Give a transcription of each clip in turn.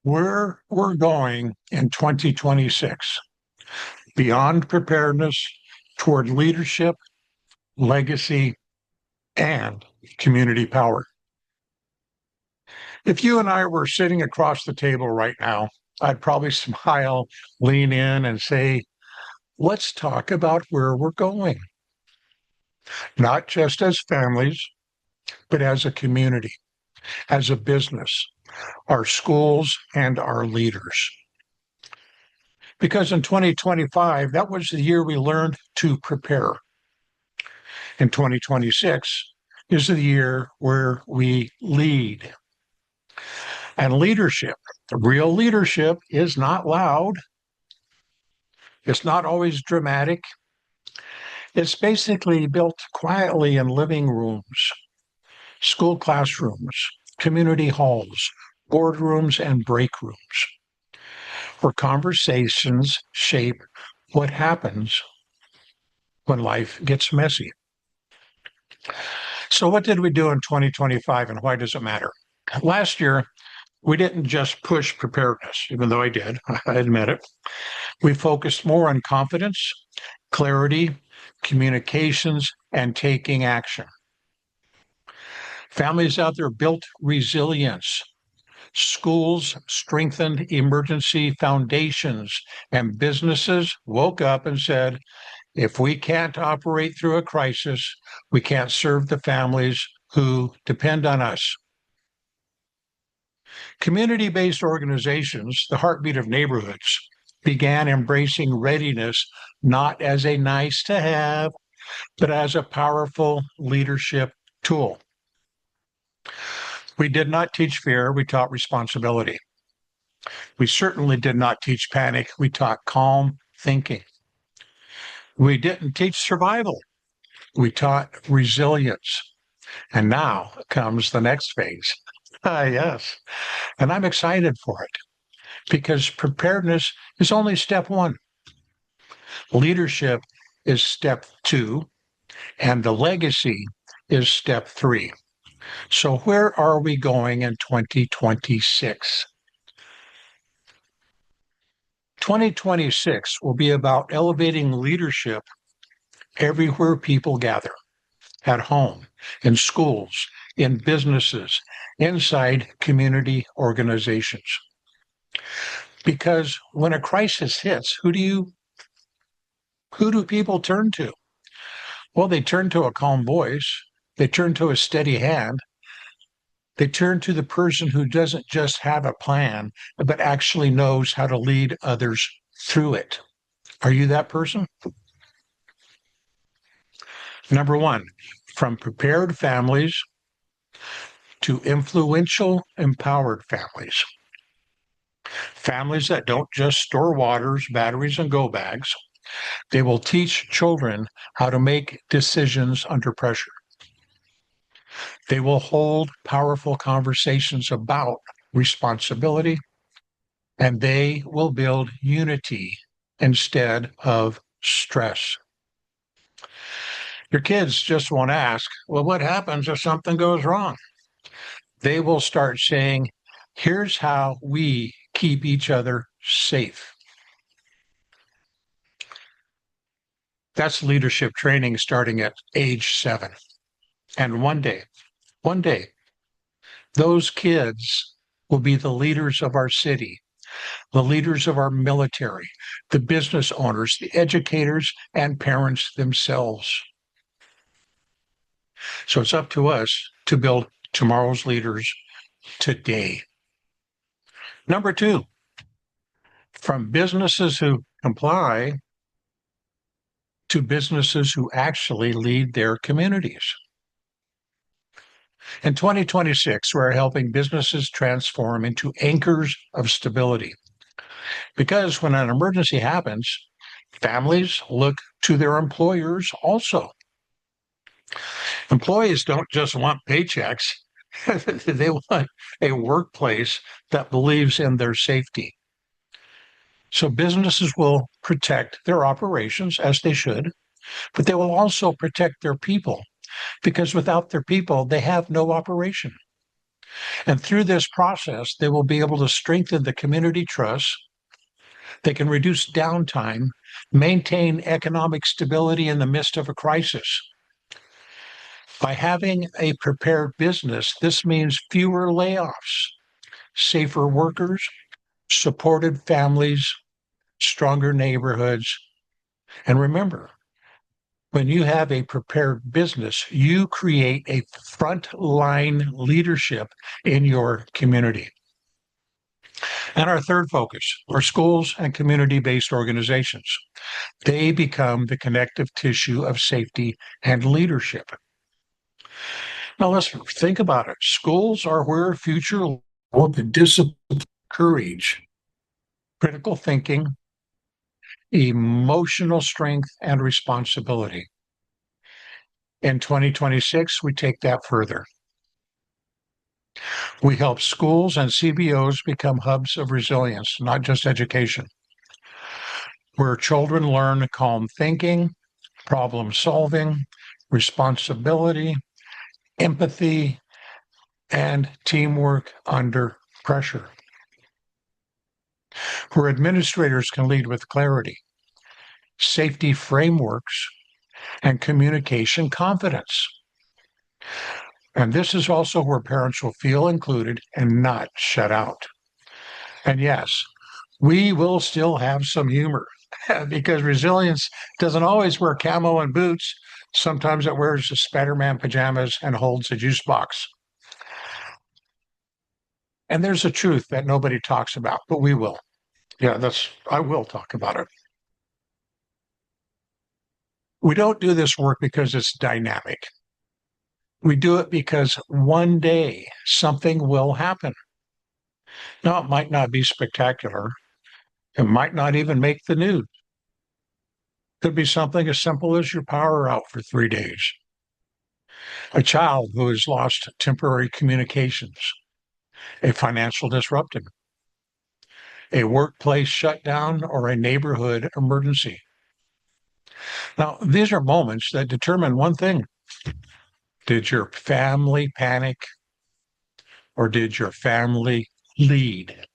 Where we're going in 2026, beyond preparedness, toward leadership, legacy, and community power. If you and I were sitting across the table right now, I'd probably smile, lean in, and say, let's talk about where we're going, not just as families, but as a community, as a business, our schools, and our leaders. Because in 2025, that was the year we learned to prepare. In 2026 is the year where we lead. And leadership, real leadership, is not loud. It's not always dramatic. It's basically built quietly in living rooms, school classrooms, community halls, boardrooms, and break rooms, where conversations shape what happens when life gets messy. So, what did we do in 2025 and why does it matter? Last year, we didn't just push preparedness, even though I did, I admit it. We focused more on confidence, clarity, communications, and taking action. Families out there built resilience. Schools strengthened emergency foundations, and businesses woke up and said, if we can't operate through a crisis, we can't serve the families who depend on us. Community-based organizations, the heartbeat of neighborhoods, began embracing readiness not as a nice to have, but as a powerful leadership tool. We did not teach fear, we taught responsibility. We certainly did not teach panic, we taught calm thinking. We didn't teach survival, we taught resilience. And now comes the next phase. Yes. And I'm excited for it because preparedness is only step one. Leadership is step two, and the legacy is step three. So, where are we going in 2026? 2026 will be about elevating leadership everywhere people gather, at home, in schools, in businesses, inside community organizations. Because when a crisis hits, who do people turn to? Well, they turn to a calm voice, they turn to a steady hand, they turn to the person who doesn't just have a plan, but actually knows how to lead others through it. Are you that person? Number one, from prepared families to influential, empowered families. Families that don't just store waters, batteries, and go bags. They will teach children how to make decisions under pressure. They will hold powerful conversations about responsibility, and they will build unity instead of stress. Your kids just won't ask, well, what happens if something goes wrong? They will start saying, here's how we keep each other safe. That's leadership training starting at age 7. And one day, those kids will be the leaders of our city, the leaders of our military, the business owners, the educators, and parents themselves. So it's up to us to build tomorrow's leaders today. Number two, from businesses who comply to businesses who actually lead their communities. In 2026, we're helping businesses transform into anchors of stability. Because when an emergency happens, families look to their employers also. Employees don't just want paychecks, they want a workplace that believes in their safety. So businesses will protect their operations as they should, but they will also protect their people because without their people, they have no operation. And through this process, they will be able to strengthen the community trust. They can reduce downtime, maintain economic stability in the midst of a crisis. By having a prepared business, this means fewer layoffs, safer workers, supported families, stronger neighborhoods. And remember, when you have a prepared business, you create a frontline leadership in your community. And our third focus are schools and community-based organizations. They become the connective tissue of safety and leadership. Now let's think about it. Schools are where future the discipline, courage, critical thinking, emotional strength, and responsibility. In 2026, we take that further. We help schools and CBOs become hubs of resilience, not just education, where children learn calm thinking, problem solving, responsibility, empathy, and teamwork under pressure, where administrators can lead with clarity, safety frameworks, and communication confidence. And this is also where parents will feel included and not shut out. And yes, we will still have some humor because resilience doesn't always wear camo and boots. Sometimes it wears a Spider-Man pajamas and holds a juice box. And there's a truth that nobody talks about, but we will. Yeah, I will talk about it. We don't do this work because it's dynamic. We do it because one day something will happen. Now, it might not be spectacular. It might not even make the news. Could be something as simple as your power out for 3 days. A child who has lost temporary communications, a financial disruption, a workplace shutdown, or a neighborhood emergency. Now, these are moments that determine one thing. Did your family panic or did your family lead?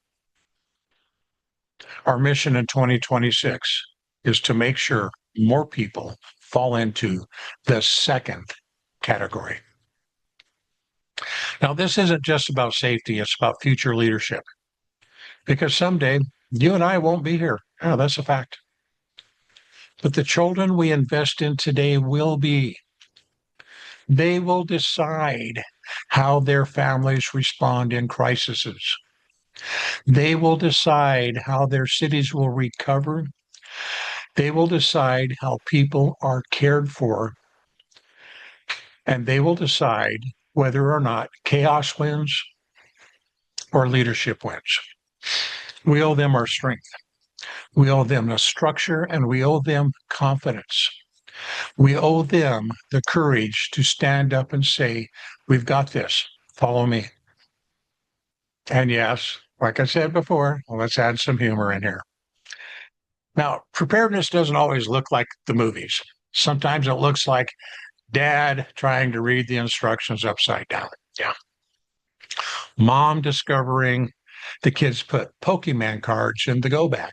Our mission in 2026 is to make sure more people fall into the second category. Now, this isn't just about safety, it's about future leadership. Because someday you and I won't be here. Oh, that's a fact. But the children we invest in today will be. They will decide how their families respond in crises. They will decide how their cities will recover. They will decide how people are cared for. And they will decide whether or not chaos wins or leadership wins. We owe them our strength. We owe them a structure and we owe them confidence. We owe them the courage to stand up and say, we've got this, follow me. And yes, like I said before, let's add some humor in here. Now, preparedness doesn't always look like the movies. Sometimes it looks like dad trying to read the instructions upside down. Yeah. Mom discovering the kids put Pokemon cards in the go bag,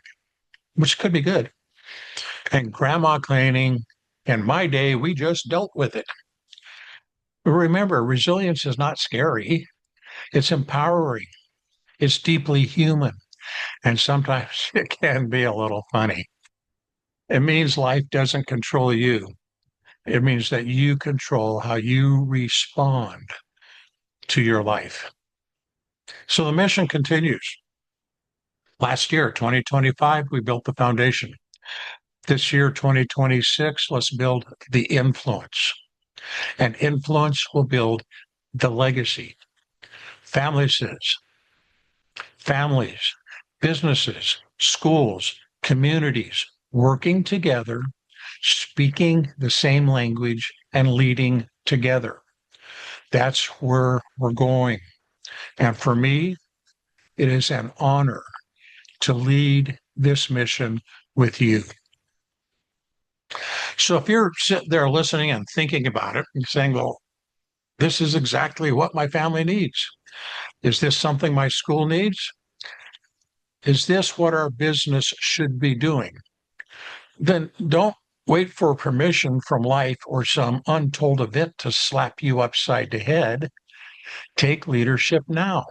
which could be good. And grandma cleaning, in my day, we just dealt with it. But remember, resilience is not scary. It's empowering. It's deeply human. And sometimes it can be a little funny. It means life doesn't control you. It means that you control how you respond to your life. So the mission continues. Last year, 2025, we built the foundation. This year, 2026, let's build the influence. And influence will build the legacy. Families, businesses, schools, communities working together, speaking the same language, and leading together. That's where we're going. And for me, it is an honor to lead this mission with you. So if you're sitting there listening and thinking about it and saying, well, this is exactly what my family needs. Is this something my school needs? Is this what our business should be doing? Then don't wait for permission from life or some untold event to slap you upside the head. Take leadership now.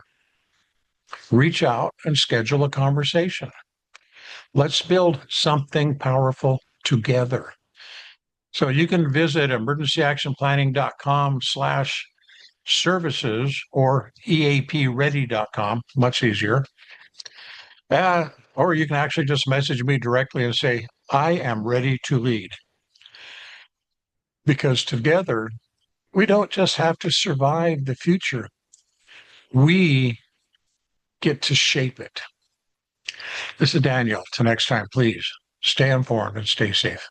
Reach out and schedule a conversation. Let's build something powerful together. So you can visit emergencyactionplanning.com/services or eapready.com, much easier. Or you can actually just message me directly and say, I am ready to lead. Because together, we don't just have to survive the future, we get to shape it. This is Daniel. Till next time, please stay informed and stay safe.